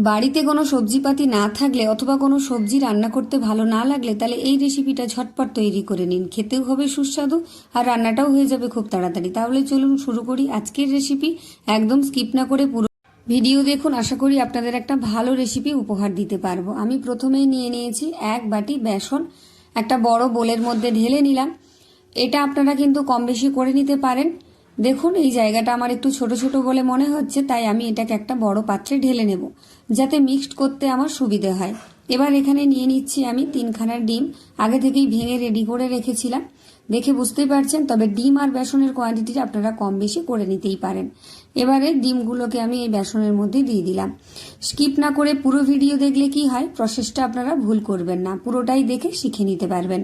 বাড়িতে কোনো সবজিপাতি না থাকলে অথবা কোনো সবজি রান্না করতে ভালো না লাগলে তাহলে এই রেসিপিটা ঝটপট তৈরি করে নিন। খেতেও হবে সুস্বাদু আর রান্নাটাও হয়ে যাবে খুব তাড়াতাড়ি। তাহলে চলুন শুরু করি আজকের রেসিপি। একদম স্কিপ না করে পুরো ভিডিও দেখুন, আশা করি আপনাদের একটা ভালো রেসিপি উপহার দিতে পারবো। আমি প্রথমেই নিয়ে নিয়েছি 1 বাটি বেসন, একটা বড় বোলের মধ্যে ঢেলে নিলাম। এটা আপনারা কিন্তু কম বেশি করে নিতে পারেন। দেখুন এই জায়গাটা আমার একটু ছোট ছোট বলে মনে হচ্ছে, তাই আমি এটাকে একটা বড় পাত্রে ঢেলে নেব যাতে মিক্সড করতে আমার সুবিধে হয়। এবার এখানে নিয়ে নিচ্ছি আমি 3খানা ডিম, আগে থেকেই ভেঙে রেডি করে রেখেছিলাম। দেখে বুঝতেই পারছেন, তবে ডিম আর বেসনের কোয়ান্টিটিটা আপনারা কম বেশি করে নিতেই পারেন। এবারে ডিমগুলোকে আমি এই বেসনের মধ্যে দিয়ে দিলাম। স্কিপ না করে পুরো ভিডিও দেখলে কি হয়, প্রসেসটা আপনারা ভুল করবেন না, পুরোটাই দেখে শিখে নিতে পারবেন।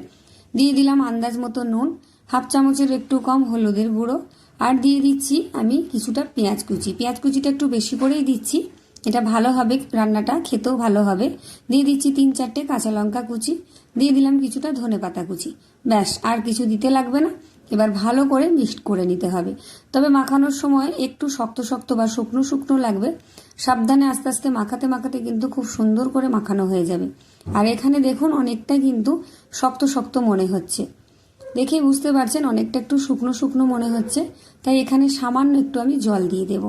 দিয়ে দিলাম আন্দাজ মতো নুন, হাফ চামচের একটু কম হলুদের গুঁড়ো, আর দিয়ে দিচ্ছি আমি কিছুটা পেঁয়াজ কুচি। পেঁয়াজ কুচিটা একটু বেশি করেই দিচ্ছি, এটা ভালো হবে, রান্নাটা খেতেও ভালো হবে। দিয়ে দিচ্ছি 3-4টে কাঁচা লঙ্কা কুচি, দিয়ে দিলাম কিছুটা ধনেপাতা কুচি। ব্যাস, আর কিছু দিতে লাগবে না। এবার ভালো করে মিক্সড করে নিতে হবে। তবে মাখানোর সময় একটু শক্ত শক্ত বা শুকনো শুকনো লাগবে। সাবধানে আস্তে আস্তে মাখাতে মাখাতে কিন্তু খুব সুন্দর করে মাখানো হয়ে যাবে। আর এখানে দেখুন অনেকটা কিন্তু শক্ত শক্ত মনে হচ্ছে, দেখেই বুঝতে পারছেন অনেকটা একটু শুকনো শুকনো মনে হচ্ছে। তাই এখানে সামান্য একটু আমি জল দিয়ে দেব।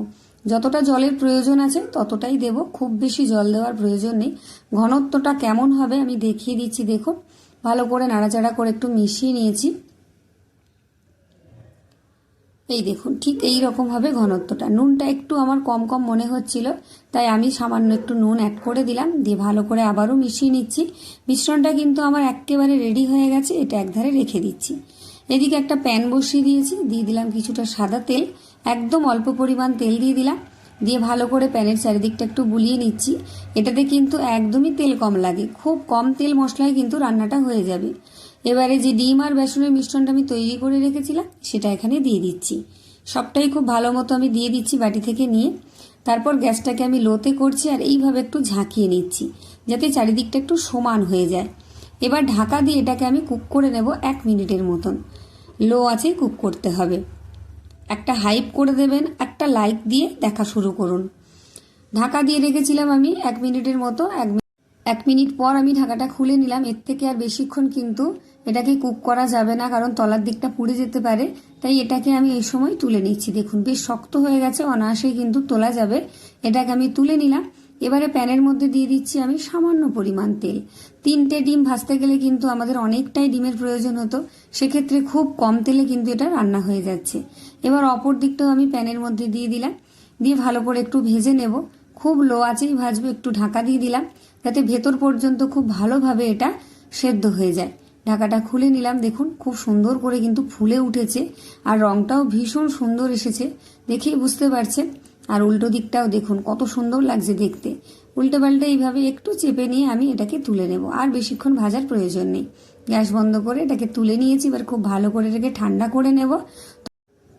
যতটা জলের প্রয়োজন আছে ততটাই দেব, খুব বেশি জল দেওয়ার প্রয়োজন নেই। ঘনত্বটা কেমন হবে আমি দেখিয়ে দিচ্ছি। দেখুন ভালো করে নাড়াচাড়া করে একটু মিশিয়ে নিয়েছি। এই দেখুন ঠিক এই রকম হবে ঘনত্বটা। নুনটা একটু আমার কম কম মনে হচ্ছিল, তাই আমি সামান্য একটু নুন অ্যাড করে দিলাম। দিয়ে ভালো করে আবারও মিশিয়ে নিচ্ছি। মিশ্রণটা কিন্তু আমার একেবারে রেডি হয়ে গেছে, এটা একধারে রেখে দিচ্ছি। এদিকে একটা প্যান বসিয়ে দিয়েছি, দিয়ে দিলাম কিছুটা সাদা তেল, একদম অল্প পরিমাণ তেল দিয়ে দিলাম। দিয়ে ভালো করে প্যানের চারিদিকটা একটু বুলিয়ে নিচ্ছি। এটাতে কিন্তু একদমই তেল কম লাগে, খুব কম তেল মশলায় কিন্তু রান্নাটা হয়ে যাবে। এবারে যে ডিম আর বেসনের মিশ্রণটা আমি তৈরি করে রেখেছিলাম সেটা এখানে দিয়ে দিচ্ছি। সবটাই খুব ভালো মতো আমি দিয়ে দিচ্ছি বাটি থেকে নিয়ে। তারপর গ্যাসটাকে আমি লোতে করছি আর এইভাবে একটু ঝাঁকিয়ে নিচ্ছি যাতে চারিদিকটা একটু সমান হয়ে যায়। এবার ঢাকা দিয়ে এটাকে আমি কুক করে নেব 1 মিনিটের মতন। লো আঁচে কুক করতে হবে। একটা হাইপ করে দেবেন, একটা লাইক দিয়ে দেখা শুরু করুন। ঢাকা দিয়ে রেখেছিলাম আমি 1 মিনিটের মতো। 1 মিনিট পর আমি ঢাকাটা খুলে নিলাম। এর থেকে আর বেশিক্ষণ কিন্তু এটাকে কুক করা যাবে না, কারণ তলার দিকটা পুড়ে যেতে পারে। তাই এটাকে আমি এই সময় তুলে নিচ্ছি। দেখুন বেশ শক্ত হয়ে গেছে, অনায়াসেই কিন্তু তোলা যাবে। এটাকে আমি তুলে নিলাম। এবারে প্যানের মধ্যে দিয়ে দিচ্ছি আমি সামান্য পরিমাণ তেল। 3টে ডিম ভাজতে গেলে কিন্তু আমাদের অনেকটাই ডিমের প্রয়োজন হতো, সেক্ষেত্রে খুব কম তেলে কিন্তু এটা রান্না হয়ে যাচ্ছে। এবার অপর দিকটাও আমি প্যানের মধ্যে দিয়ে দিলাম, দিয়ে ভালো করে একটু ভেজে নেব। খুব লো আঁচেই ভাজবো, একটু ঢাকা দিয়ে দিলাম যাতে ভেতর পর্যন্ত খুব ভালোভাবে এটা সেদ্ধ হয়ে যায়। ঢাকাটা খুলে নিলাম। দেখুন খুব সুন্দর করে কিন্তু ফুলে উঠেছে আর রংটাও ভীষণ সুন্দর এসেছে, দেখেই বুঝতে পারছেন। আর উল্টো দিকটাও দেখুন কত সুন্দর লাগছে দেখতে। উল্টো পাল্টা এইভাবে একটু চেপে নিয়ে আমি এটাকে তুলে নেব, আর বেশিক্ষণ ভাজার প্রয়োজন নেই। গ্যাস বন্ধ করে এটাকে তুলে নিয়েছি। এবার খুব ভালো করে এটাকে ঠান্ডা করে নেব।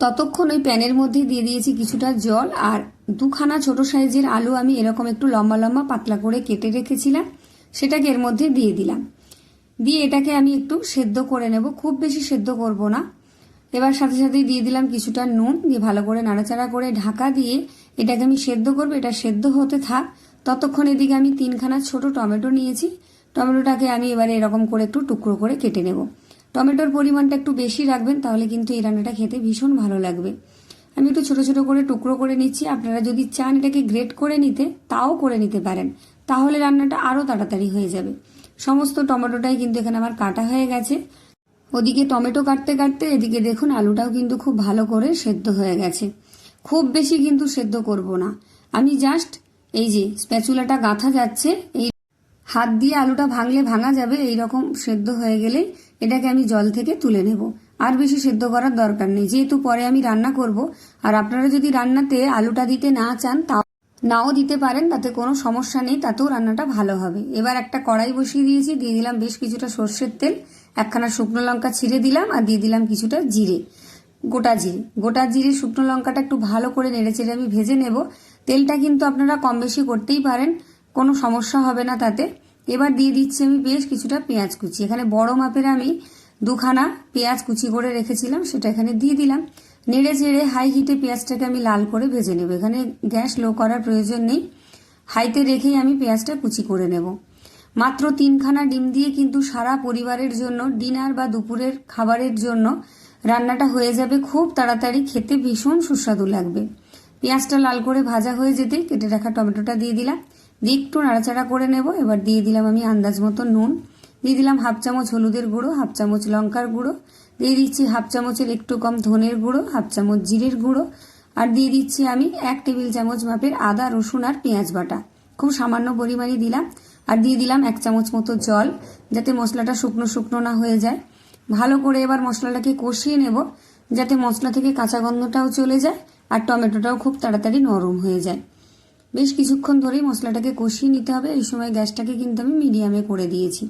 ততক্ষণ ওই প্যানের মধ্যে দিয়ে দিয়েছি কিছুটা জল, আর 2খানা ছোট সাইজের আলু আমি এরকম একটু লম্বা লম্বা পাতলা করে কেটে রেখেছিলাম, সেটাকে এর মধ্যে দিয়ে দিলাম। দিয়ে এটাকে আমি একটু সেদ্ধ করে নেব, খুব বেশি সেদ্ধ করব না। এবার সাথে সাথেই দিয়ে দিলাম কিছুটা নুন, দিয়ে ভালো করে নাড়াচাড়া করে ঢাকা দিয়ে এটাকে আমি সেদ্ধ করব। এটা সেদ্ধ হতে থাক, ততক্ষণ এদিকে আমি 3খানা ছোট টমেটো নিয়েছি। টমেটোটাকে আমি এবারে এরকম করে একটু টুকরো করে কেটে নেব। টমেটোর পরিমাণটা একটু বেশি রাখবেন, তাহলে কিন্তু এই রান্নাটা খেতে ভীষণ ভালো লাগবে। আমি একটু ছোট ছোট করে টুকরো করে নিচ্ছি। আপনারা যদি চান এটাকে গ্রেট করে নিতে তাও করে নিতে পারেন, তাহলে রান্নাটা আরও তাড়াতাড়ি হয়ে যাবে। সমস্ত টমেটোটাই কিন্তু এখানে আমার কাটা হয়ে গেছে। ওদিকে টমেটো কাটতে কাটতে এদিকে দেখুন আলুটাও কিন্তু খুব ভালো করে সেদ্ধ হয়ে গেছে। খুব বেশি কিন্তু সেদ্ধ করব না, আমি জাস্ট এই যে স্প্যাচুলাটা গাঁথা যাচ্ছে, এই হাত দিয়ে আলুটা ভাঙলে ভাঙা যাবে, এই রকম সেদ্ধ হয়ে গেলে এটাকে আমি জল থেকে তুলে নেব। আর বেশি সেদ্ধ করার দরকার নেই, যেহেতু পরে আমি রান্না করব। আর আপনারা যদি রান্নাতে আলুটা দিতে না চান তাও নাও দিতে পারেন, তাতে কোনো সমস্যা নেই, তাতেও রান্নাটা ভালো হবে। এবার একটা কড়াই বসিয়ে দিয়েছি, দিয়ে দিলাম বেশ কিছুটা সর্ষের তেল, 1খানা শুকনো লঙ্কা ছিঁড়ে দিলাম, আর দিয়ে দিলাম কিছুটা জিরে, গোটা জিরে শুকনো লঙ্কাটা একটু ভালো করে নেড়েচেড়ে আমি ভেজে নেব। তেলটা কিন্তু আপনারা কম বেশি করতেই পারেন, কোনো সমস্যা হবে না তাতে। এবার দিয়ে দিচ্ছি আমি বেশ কিছুটা পেঁয়াজ কুচি। এখানে বড় মাপের আমি 2খানা পেঁয়াজ কুচি করে রেখেছিলাম, সেটা এখানে দিয়ে দিলাম। নেড়ে চেড়ে হাই হিটে পেঁয়াজটাকে আমি লাল করে ভেজে নেব। এখানে গ্যাস লো করার প্রয়োজন নেই। হাইতে রেখেই আমি পেঁয়াজটা কুচি করে নেব। মাত্র 3খানা ডিম দিয়ে কিন্তু সারা পরিবারের জন্য ডিনার বা দুপুরের খাবারের জন্য রান্নাটা হয়ে যাবে খুব তাড়াতাড়ি, খেতে ভীষণ সুস্বাদু লাগবে। পেঁয়াজটা লাল করে ভাজা হয়ে যেতেই কেটে রাখা টমেটোটা দিয়ে দিলাম, দিয়ে একটু নাড়াচাড়া করে নেব। এবার দিয়ে দিলাম আমি আন্দাজ মতো নুন, দিয়ে দিলাম 1/2 চামচ হলুদের গুঁড়ো, 1/2 চামচ লঙ্কার গুঁড়ো, দিয়ে দিচ্ছি 1/2 চামচের একটু কম ধনের গুঁড়ো, 1/2 চামচ জিরের গুঁড়ো, আর দিয়ে দিচ্ছি আমি 1 টেবিল চামচ মাপের আদা রসুন আর পেঁয়াজ বাটা, খুব সামান্য পরিমাণে দিলাম। আর দিয়ে দিলাম 1 চামচ মতো জল, যাতে মশলাটা শুকনো শুকনো না হয়ে যায়। ভালো করে এবার মশলাটাকে কষিয়ে নেব, যাতে মশলা থেকে কাঁচা গন্ধটাও চলে যায় আর টমেটোটাও খুব তাড়াতাড়ি নরম হয়ে যায়। বেশ কিছুক্ষণ ধরেই মশলাটাকে কষিয়ে নিতে হবে। এই সময় গ্যাসটাকে কিন্তু আমি মিডিয়ামে করে দিয়েছি।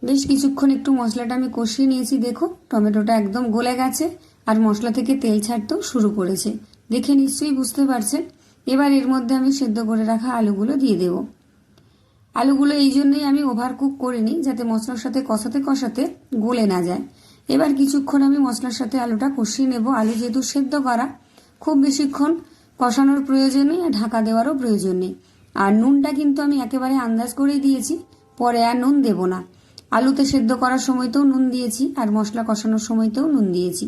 বেশ কিছুক্ষণ একটু মশলাটা আমি কষিয়ে নিয়েছি। দেখুন টমেটোটা একদম গলে গেছে আর মশলা থেকে তেল ছাড়তেও শুরু করেছে, দেখে নিশ্চয়ই বুঝতে পারছেন। এবার এর মধ্যে আমি সেদ্ধ করে রাখা আলুগুলো দিয়ে দেব। আলুগুলো এই জন্যই আমি ওভার কুক করিনি, যাতে মশলার সাথে কষাতে কষাতে গলে না যায়। এবার কিছুক্ষণ আমি মশলার সাথে আলুটা কষিয়ে নেব। আলু যেহেতু সেদ্ধ করা, খুব বেশিক্ষণ কষানোর প্রয়োজন নেই আর ঢাকা দেওয়ারও প্রয়োজন নেই। আর নুনটা কিন্তু আমি একেবারে আন্দাজ করেই দিয়েছি, পরে আর নুন দেব না। আলুতে সেদ্ধ করার সময়তেও নুন দিয়েছি আর মশলা কষানোর সময়তেও নুন দিয়েছি।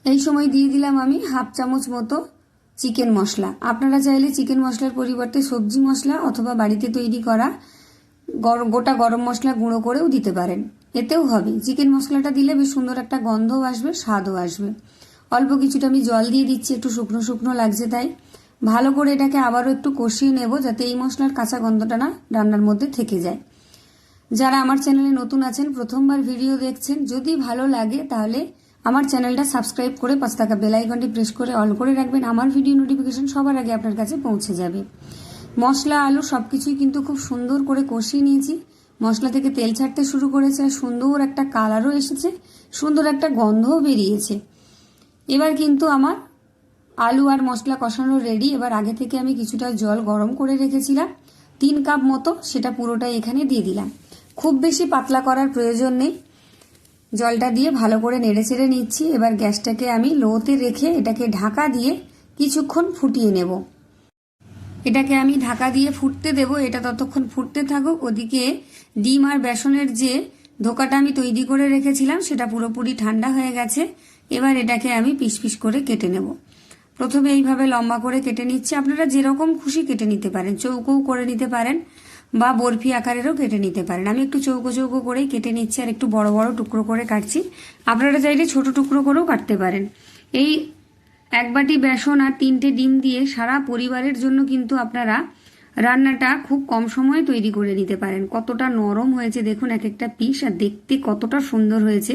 এই সময় দিয়ে দিলাম আমি 1/2 চামচ মতো চিকেন মশলা। আপনারা চাইলে চিকেন মশলার পরিবর্তে সবজি মশলা অথবা বাড়িতে তৈরি করা গোটা গরম মশলা গুঁড়ো করেও দিতে পারেন, এতেও হবে। চিকেন মশলাটা দিলে বেশ সুন্দর একটা গন্ধও আসবে, স্বাদও আসবে। অল্প কিছুটা আমি জল দিয়ে দিচ্ছি, একটু শুকনো শুকনো লাগছে তাই। ভালো করে এটাকে আবারও একটু কষিয়ে নেব, যাতে এই মশলার কাঁচা গন্ধটা না রান্নার মধ্যে থেকে যায়। যারা আমার চ্যানেলে নতুন আছেন, প্রথমবার ভিডিও দেখছেন, যদি ভালো লাগে তাহলে আমার চ্যানেলটা সাবস্ক্রাইব করে পাশে থাকা বেল আইকনটি প্রেস করে অল করে রাখবেন। আমার ভিডিও নোটিফিকেশন সবার আগে আপনার কাছে পৌঁছে যাবে। মশলা আলু সবকিছুই কিন্তু খুব সুন্দর করে কষিয়ে নিয়েছি। মশলা থেকে তেল ছাড়তে শুরু করেছে আর সুন্দর একটা কালারও এসেছে, সুন্দর একটা গন্ধও বেরিয়েছে। এবার কিন্তু আমার আলু আর মশলা কষানো রেডি। এবার আগে থেকে আমি কিছুটা জল গরম করে রেখেছিলাম, 3 কাপ মতো, সেটা পুরোটাই এখানে দিয়ে দিলাম। খুব বেশি পাতলা করার প্রয়োজন নেই। জলটা দিয়ে ভালো করে নেড়েচেড়ে নিচ্ছি। এবার গ্যাসটাকে আমি লোতে রেখে এটাকে ঢাকা দিয়ে কিছুক্ষণ ফুটিয়ে নেব। এটাকে আমি ঢাকা দিয়ে ফুটতে দেব। এটা ততক্ষণ ফুটতে থাকুক। ওদিকে ডিম আর বেসনের যে ধোকাটা আমি তৈরি করে রেখেছিলাম সেটা পুরোপুরি ঠান্ডা হয়ে গেছে। এবার এটাকে আমি পিস পিস করে কেটে নেব। প্রথমে এইভাবে লম্বা করে কেটে নিচ্ছি। আপনারা যেরকম খুশি কেটে নিতে পারেন, চৌকোও করে নিতে পারেন বা বরফি আকারেরও কেটে নিতে পারেন। আমি একটু চৌকো চৌকো করেই কেটে নিচ্ছি আর একটু বড় বড় টুকরো করে কাটছি। আপনারা চাইলে ছোট টুকরো করেও কাটতে পারেন। এই 1 বাটি বেসন আর 3টে ডিম দিয়ে সারা পরিবারের জন্য কিন্তু আপনারা রান্নাটা খুব কম সময়ে তৈরি করে নিতে পারেন। কতটা নরম হয়েছে দেখুন এক একটা পিস, আর দেখতে কতটা সুন্দর হয়েছে।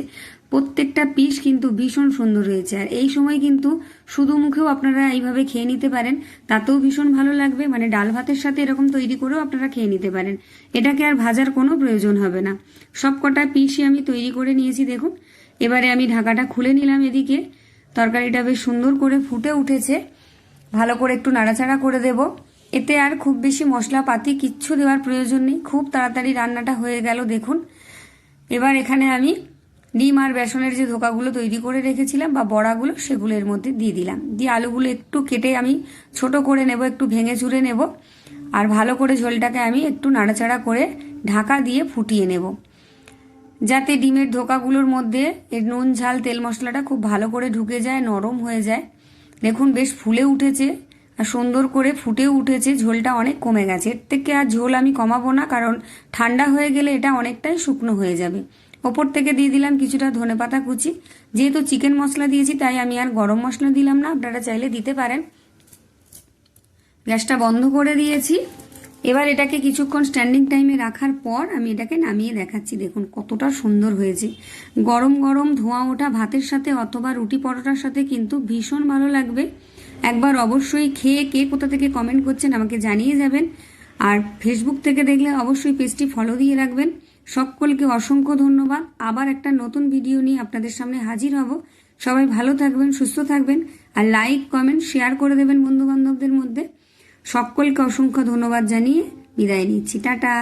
প্রত্যেকটা পিস কিন্তু ভীষণ সুন্দর হয়েছে। আর এই সময় কিন্তু শুধু মুখেও আপনারা এইভাবে খেয়ে নিতে পারেন, তাতেও ভীষণ ভালো লাগবে। মানে ডাল ভাতের সাথে এরকম তৈরি করেও আপনারা খেয়ে নিতে পারেন। এটাকে আর ভাজার কোনো প্রয়োজন হবে না। সব কটা পিসই আমি তৈরি করে নিয়েছি দেখুন। এবারে আমি ঢাকাটা খুলে নিলাম। এদিকে তরকারিটা বেশ সুন্দর করে ফুটে উঠেছে। ভালো করে একটু নাড়াচাড়া করে দেব। এতে আর খুব বেশি মশলাপাতি কিচ্ছু দেওয়ার প্রয়োজন নেই, খুব তাড়াতাড়ি রান্নাটা হয়ে গেল দেখুন। এবার এখানে আমি ডিম আর বেসনের যে ধোকাগুলো তৈরি করে রেখেছিলাম বা বড়াগুলো, সেগুলো এর মধ্যে দিয়ে দিলাম। দিয়ে আলুগুলো একটু কেটে আমি ছোট করে নেব, একটু ভেঙে চুরে নেব। আর ভালো করে ঝোলটাকে আমি একটু নাড়াচাড়া করে ঢাকা দিয়ে ফুটিয়ে নেব, যাতে ডিমের ধোকাগুলোর মধ্যে এর নুন ঝাল তেল মশলাটা খুব ভালো করে ঢুকে যায়, নরম হয়ে যায়। দেখুন বেশ ফুলে উঠেছে আর সুন্দর করে ফুটেও উঠেছে। ঝোলটা অনেক কমে গেছে। এর থেকে আর ঝোল আমি কমাবো না, কারণ ঠান্ডা হয়ে গেলে এটা অনেকটাই শুকনো হয়ে যাবে। ওপর থেকে দিয়ে দিলাম কিছুটা ধনেপাতা কুচি। যেহেতু চিকেন মশলা দিয়েছি তাই আমি আর গরম মশলা দিলাম না, আপনারা চাইলে দিতে পারেন। গ্যাসটা বন্ধ করে দিয়েছি। এবার এটাকে কিছুক্ষণ স্ট্যান্ডিং টাইমে রাখার পর আমি এটাকে নামিয়ে দেখাচ্ছি। দেখুন কতটা সুন্দর হয়েছে। গরম গরম ধোঁয়া ওঠা ভাতের সাথে অথবা রুটি পরোটার সাথে কিন্তু ভীষণ ভালো লাগবে। একবার অবশ্যই খেয়ে কে কোথা থেকে কমেন্ট করছেন আমাকে জানিয়ে যাবেন। আর ফেসবুক থেকে দেখলে অবশ্যই পেজটি ফলো দিয়ে রাখবেন। সকলকে অসংখ্য ধন্যবাদ। আবার একটা নতুন ভিডিও নিয়ে আপনাদের সামনে হাজির হব। সবাই ভালো থাকবেন, সুস্থ থাকবেন, আর লাইক কমেন্ট শেয়ার করে দেবেন বন্ধু বান্ধবদের মধ্যে। সকলকে অসংখ্য ধন্যবাদ জানিয়ে বিদায় নিচ্ছি। টাটা।